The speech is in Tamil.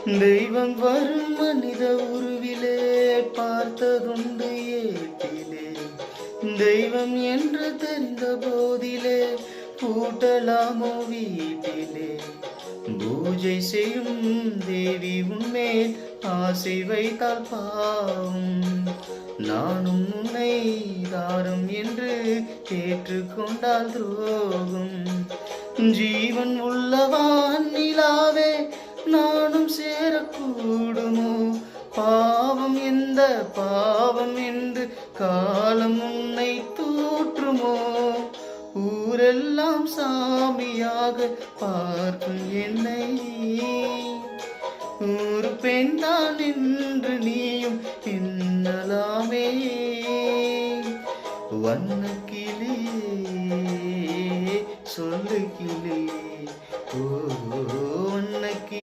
தெய்வம் வரும் மனித உருவிலே பார்த்ததுண்டு ஏட்டிலே. தெய்வம் என்று தெரிந்த போதிலே பூட்டலாமோ வீட்டிலே. பூஜை செய்யும் தேவி உன்மேல் ஆசை வைத்தால் பாவம். நானும் உன்னை தாரம் என்று ஏற்றுக்கொண்டால் துரோகம். ஜீவன் உள்ளவான் நிலாவே நானும் சேரக்கூடுமோ? பாவம் எந்த பாவம் என்று காலம் உன்னை தூற்றுமோ? ஊரெல்லாம் சாமியாக பார்க்கும் என்னை ஒரு பெண் தான் என்று நீயும் எண்ணலாமே. வண்ண கிளியே சொல்லு கிளியே.